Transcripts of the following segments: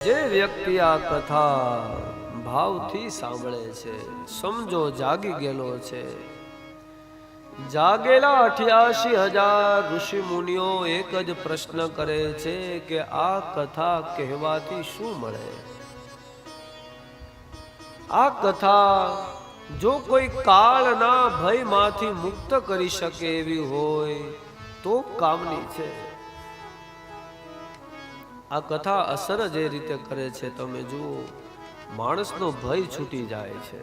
જે વ્યક્તિ આ કથા ભાવથી સાંભળે છે સમજો જાગી ગયેલો છે. જાગેલા 88,000 ઋષિ મુનિઓ એક જ પ્રશ્ન કરે છે કે આ કથા કહેવાથી શું મળે. આ કથા જો કોઈ કાળના ભયમાંથી મુક્ત કરી શકે એવી હોય તો કામની છે. આ કથા અસર જે રીતે કરે છે તમે જુઓ, માણસનો ભય છૂટી જાય છે.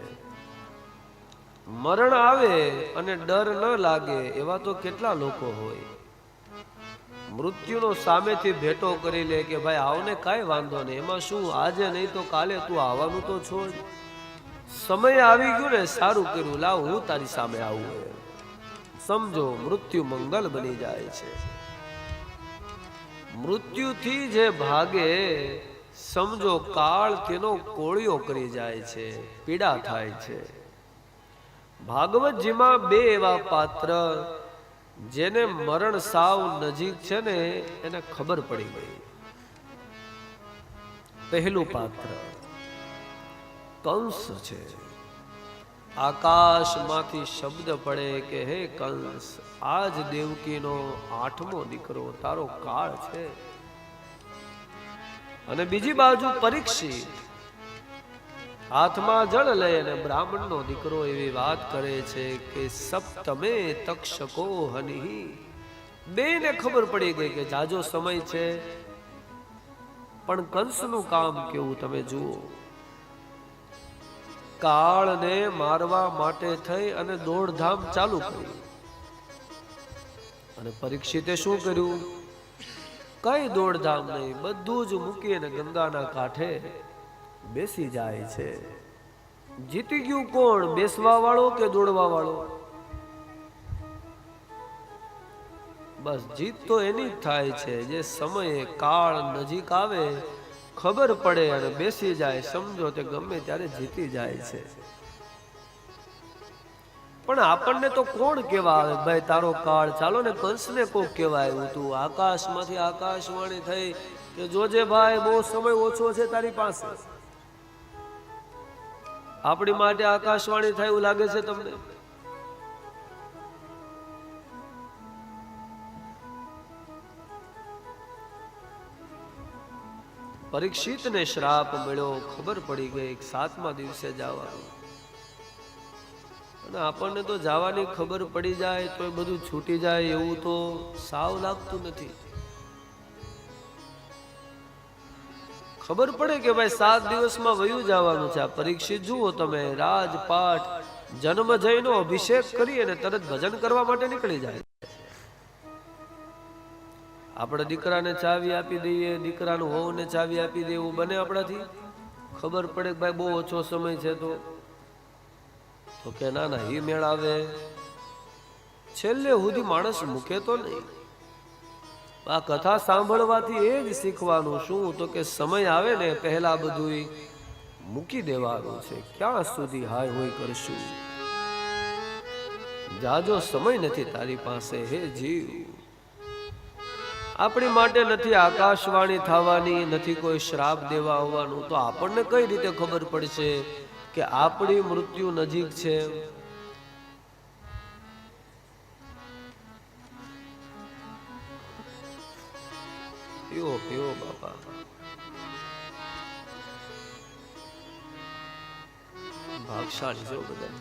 મરણ આવે અને ડર ન લાગે એવા તો કેટલા લોકો હોય. મૃત્યુનો સામેથી ભેટો કરી લે કે ભાઈ આવને કાંઈ વાંધો નહીં, એમાં શું, આજે નહીં તો કાલે તું આવવાનું તો છો જ. સમય આવી ગયો ને, સારું કર્યું, લાવ હું તારી સામે આવું. સમજો મૃત્યુ મંગલ બની જાય છે. મૃત્યુથી જે ભાગે સમજો કાળ તેનો કોળિયો કરી જાય છે, પીડા થાય છે. ભાગવતજીમાં બે એવા પાત્ર જેને મરણ સાવ નજીક છે ને એને ખબર પડી ગઈ. પહેલું પાત્ર કંસ છે. આકાશમાંથી શબ્દ પડે કે હે કંસ, આજ દેવકીનો 8મો દીકરો તારો કાળ છે. અને બીજી બાજુ પરીક્ષિત હાથમાં જળ લઈ અને બ્રાહ્મણનો દીકરો એવી વાત કરે છે કે સપ્તમે તક્ષકો હનિ. બેને ખબર પડી ગઈ કે જાજો સમય છે, પણ કંસનું કામ કેવું તમે જુઓ. કાળને મારવા માટે થઈ અને દોડધામ ચાલુ કરી. અને પરીક્ષિતે શું કર્યું? કઈ દોડધામ નહીં, બધું જ મૂકી અને ગંગાના કાંઠે બેસી જાય છે. જીતી ગયું કોણ? બેસવા વાળો કે દોડવા વાળો? બસ જીત તો એની જ થાય છે જે સમયે કાળ નજીક આવે, ખબર પડે અને બેસી જાય. સમજો તે ગમે ત્યારે જીતી જાય છે. પણ આપણને તો કોણ કેવા આવે, ભાઈ તારો કાળ, ચાલો ને કંસને કોક કેવા આવ્યું તું. આકાશમાંથી આકાશવાણી થઈ કે જોજે ભાઈ બહુ સમય ઓછો છે તારી પાસે. આપણી માટે આકાશવાણી થાય એવું લાગે છે તમને? પરીક્ષિતને શ્રાપ મળ્યો, ખબર પડી ગઈ 7મા દિવસે જવાનું. અને આપણને તો જવાની ખબર પડી જાય તો બધું છૂટી જાય એવું તો સાવ લાગતું નથી. ખબર પડે કે ભાઈ 7 દિવસમાં વયું જવાનું છે. આ પરીક્ષિત જુઓ તમે, રાજપાઠ જન્મ જયનો અભિષેક કરી અને તરત ભજન કરવા માટે નીકળી જાય. આપણે દીકરાને ચાવી આપી દઈએ, દીકરાનું વહુને ચાવી આપી દઈએ, એવું બને આપણાથી? ખબર પડે કે ભાઈ બહુ ઓછો સમય છે તો કે ના ના એ મેળ આવે. છેલ્લે સુધી માણસ મૂકે તો નહીં. આ કથા સાંભળવાથી એ જ શીખવાનું શું તો કે સમય આવે ને પહેલા બધું મૂકી દેવાનું છે. ક્યાં સુધી હાય હોય કરશું? જાજો સમય નથી તારી પાસે હે જીવ. આપણી માટે નથી આકાશવાણી થવાની, નથી કોઈ શ્રાપ દેવા આવવાનું. તો આપણને કઈ રીતે ખબર પડશે કે આપણી મૃત્યુ નજીક છે? પીવો પીવો બાપા. ભાગશાળી જો બધા.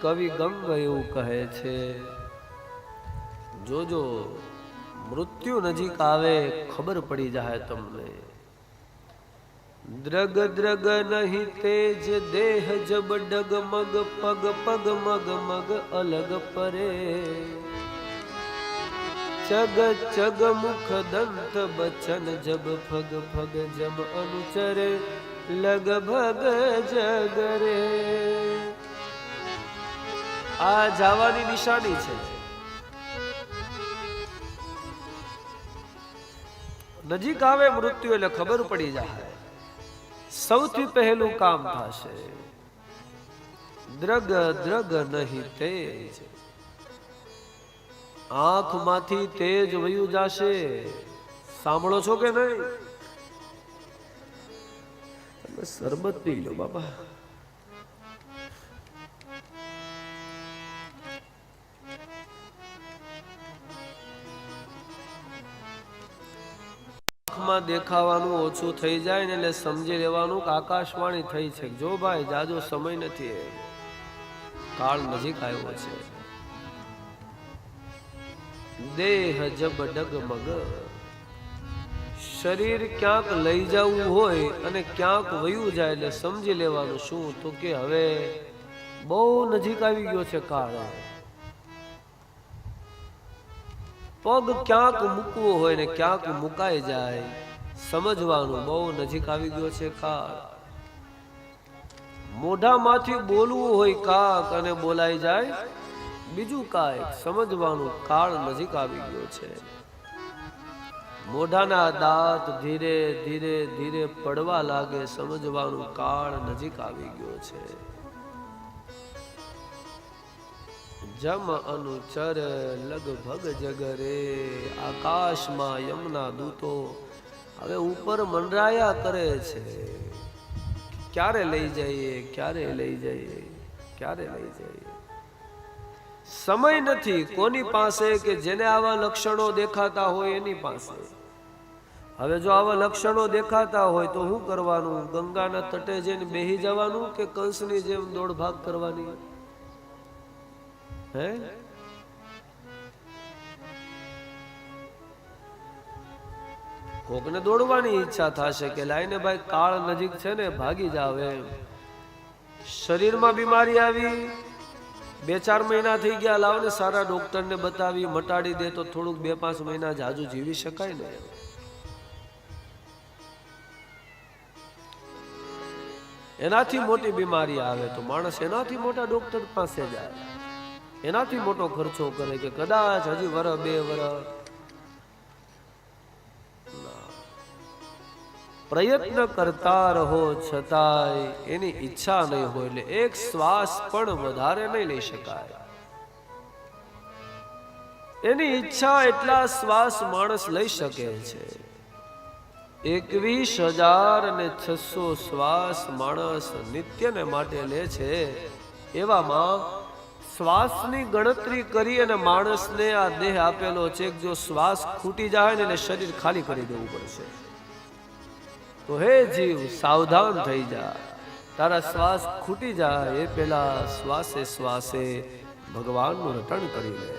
કવિ ગંગ એવું કહે છે, જોજો મૃત્યુ નજીક આવે ખબર પડી જાય તમને. દ્રગ દ્રગ નહીં તેજ દેહ જબ ડગમગ, પગ પગ મગ મગ અલગ પરે. ચગ ચગ મુખ દંત બચન જબ ફગ ફગ જબ અનુચરે લગ ભગ જગરે. આ જવાની નિશાની છે. નજીક આવે મૃત્યુ એટલે ખબર પડી જાય. સૌથી પહેલું કામ થશે. દ્રગ દ્રગ નહીં તેજ આંખમાંથી તેજ વયું જાશે. સાંભળો છો કે નહીં? શરબત પી લો બાબા. આંખમાં દેખાવાનું ઓછું થઈ જાય ને એટલે સમજી લેવાનું કે આકાશવાણી થઈ છે. જો ભાઈ જાજો સમય નથી, કાળ નજીક આવ્યો છે. દેહ જબ ડગમગ, શરીર ક્યાંક લઈ જવું હોય અને ક્યાંક વયું જાય એટલે સમજી લેવાનું શું તો કે હવે બહુ નજીક આવી ગયો છે કાળ. પગ ક્યાંક મૂકવો હોય ને ક્યાંક મુકાઈ જાય, સમજવાનું બહુ નજીક આવી ગયો છે કાળ. મોઢામાંથી બોલવું હોય કાક અને બોલાઈ જાય બીજું કાંઈક, સમજવાનું કાળ નજીક આવી ગયો છે. મોઢાના દાંત ધીરે ધીરે ધીરે પડવા લાગે, સમજવાનું કાળ નજીક આવી ગયો છે. જમ અનુચર લગભગ જગરે, આકાશમાં યમના દૂતો હવે ઉપર મંડરાયા કરે છે. ક્યારે લઈ જઈએ, ક્યારે લઈ જઈએ, ક્યારે લઈ જઈએ. સમય નથી કોની પાસે કે જેને આવા લક્ષણો દેખાતા હોય એની પાસે. હવે જો આવા લક્ષણો દેખાતા હોય તો શું કરવાનું? ગંગાના તટે જઈને બેહી જવાનું કે કંસની જેમ દોડ ભાગ કરવાની? હે? કોકને દોડવાની ઈચ્છા થશે કે લાઈને ભાઈ કાળ નજીક છે ને ભાગી જાવ એમ. શરીરમાં બીમારી આવી, 2-4 મહિના થઈ ગયા, લાવ ને સારા ડોક્ટરને બતાવી મટાડી દે તો થોડુંક 2-5 મહિના જાજુ જીવી શકાય ને. એનાથી મોટી બીમારી આવે તો માણસ એનાથી મોટા ડોક્ટર પાસે જાય, એનાથી મોટો ખર્ચો કરે કે કદાચ હજી વરસ 2 વરસ પ્રયત્ન કરતા રહો છતાંય એની ઈચ્છા નહીં હોય એટલે એક શ્વાસ પણ વધારે નહીં લઈ શકાય. એની ઈચ્છા એટલા શ્વાસ માણસ લઈ શકે છે. 21,600 શ્વાસ માણસ નિત્યને માટે લે છે. એવામાં શ્વાસની ગણતરી કરી અને માણસને આ દેહ આપેલો છે. જો શ્વાસ ખૂટી જાય ને એટલે શરીર ખાલી કરી દેવું પડશે. તો હે જીવ સાવધાન થઈ જા, તારા શ્વાસ ખૂટી જાય એ પેલા શ્વાસે શ્વાસે ભગવાનનું રટણ કરી લે.